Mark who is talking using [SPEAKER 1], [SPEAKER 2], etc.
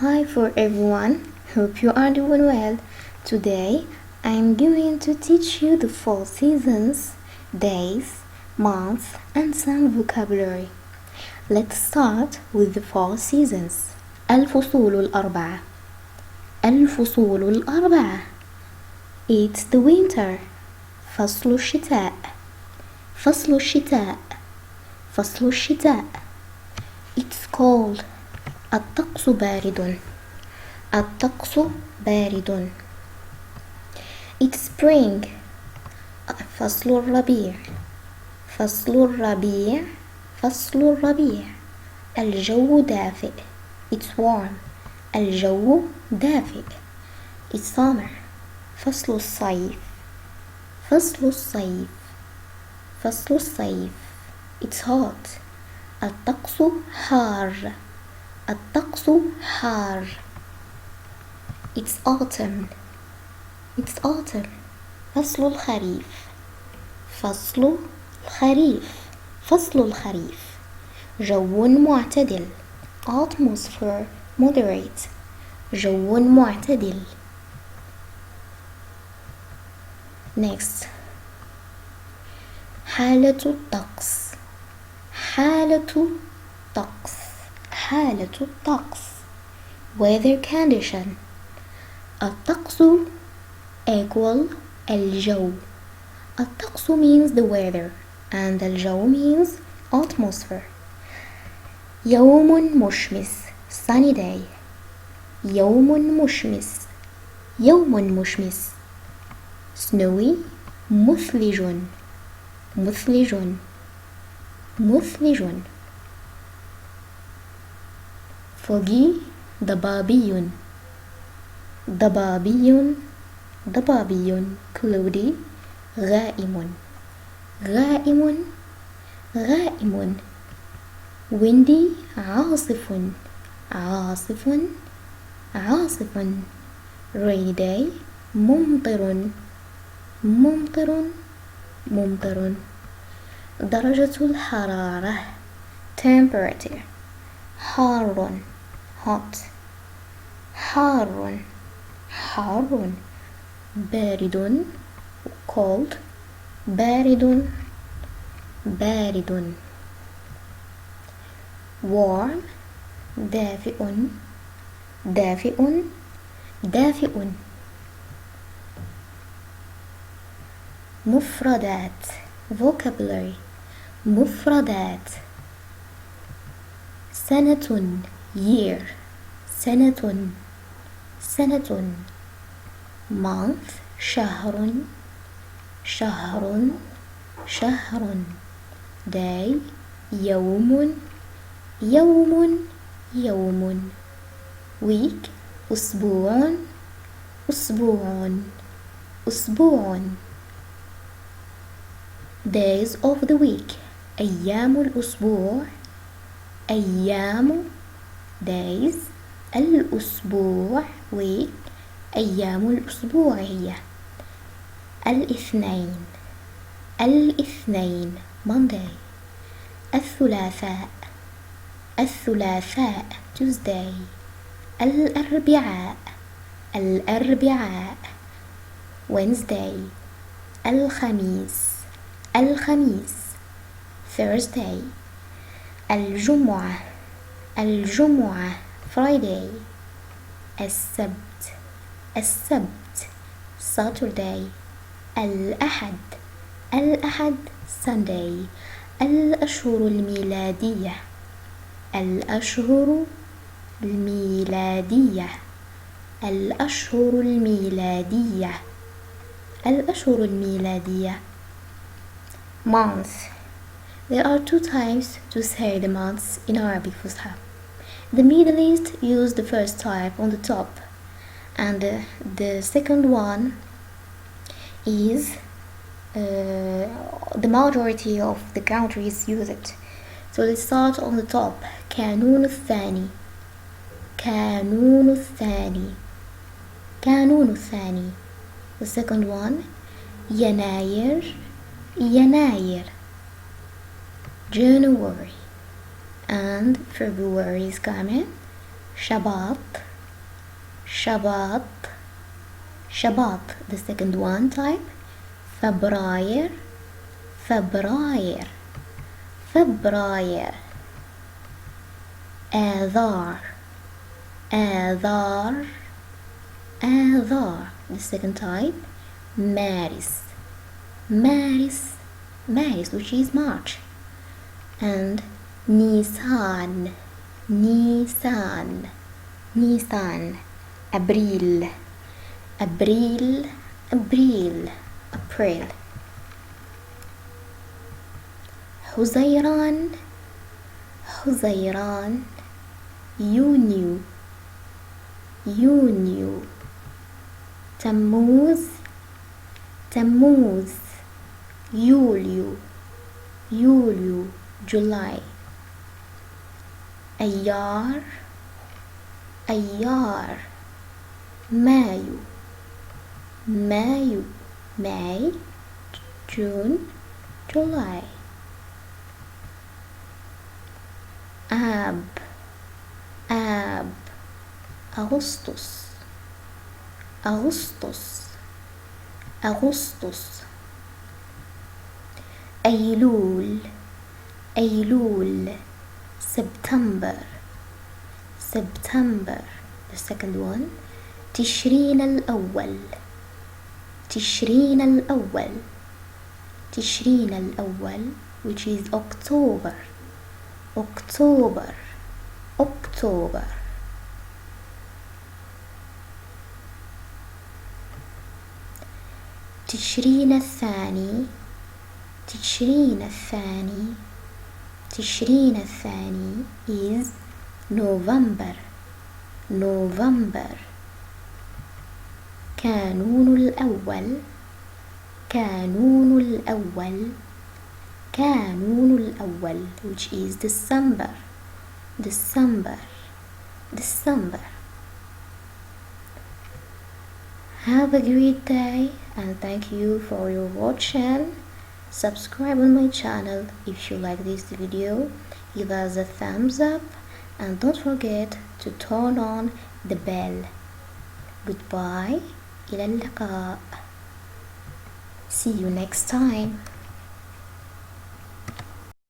[SPEAKER 1] Hi for everyone, hope you are doing well. Today I'm going to teach you the 4 seasons, days, months, and some vocabulary. Let's start with the 4 seasons. الفصول الأربعة. الفصول الأربعة. It's the winter. فصل الشتاء. فصل الشتاء. فصل الشتاء. It's cold. الطقس بارد. الطقس بارد. It's spring. فصل الربيع. فصل الربيع. فصل الربيع. الجو دافئ. It's warm. الجو دافئ. It's summer. فصل الصيف. فصل الصيف. فصل الصيف. It's hot. الطقس حار. الطقس حار. It's autumn. It's autumn. فصل الخريف. فصل الخريف. فصل الخريف. جو معتدل. Atmosphere moderate. جو معتدل. Next. حالة الطقس. حالة الطقس. حالة الطقس. weather condition. الطقس equal الجو. الطقس means the weather and الجو means atmosphere. يوم مشمس sunny day. يوم مشمس. يوم مشمس. snowy مثلج. مثلج. مثلج. foggy ضبابي. ضبابي. ضبابي. cloudy غائم. غائم. غائم. windy عاصف. عاصف. عاصف. rainy day ممطر. ممطر. ممطر. درجة الحرارة temperature. حار hot. حار. حار. بارد cold. بارد. بارد. warm دافئ. دافئ. دافئ. مفردات vocabulary. مفردات. سنة year. سنة. سنة. month شهر. شهر. شهر. day يوم. يوم. يوم. week أسبوع. أسبوع. أسبوع. days of the week أيام الأسبوع. أيام days. الأسبوع week. أيام الأسبوع هي الاثنين. الاثنين Monday. الثلاثاء. الثلاثاء Tuesday. الأربعاء. الأربعاء Wednesday. الخميس. الخميس Thursday. الجمعة. الجمعة Friday. السبت. السبت Saturday. الأحد. الأحد Sunday. الأشهر الميلادية. الأشهر الميلادية. الأشهر الميلادية. الأشهر الميلادية. month. There are 2 types to say the months in Arabic Fusha. The Middle East use the first type on the top, and the second one is the majority of the countries use it. So let's start on the top. كانون الثاني. كانون الثاني. كانون الثاني. The second one يناير. يناير. January. And February is coming. Shabbat. شباط شباط the second one type فبراير فبراير فبراير آذار آذار آذار the second type مارس مارس مارس which is March and نيسان نيسان نيسان أبريل أبريل أبريل أبريل حزيران حزيران يونيو يونيو تموز تموز يوليو يوليو جولاي أيار أيار مايو مايو May June July آب آب أغسطس أغسطس أغسطس أيلول أيلول سبتمبر سبتمبر the second one تشرين الأول تشرين الأول تشرين الأول which is October October October تشرين الثاني تشرين الثاني تشرين الثاني is November November كانون الأول كانون الأول كانون الأول which is December December December Have a great day and thank you for your watching. Subscribe on my channel if you like this video. Give us a thumbs up and don't forget to turn on the bell. Goodbye. إلى اللقاء. See you next time.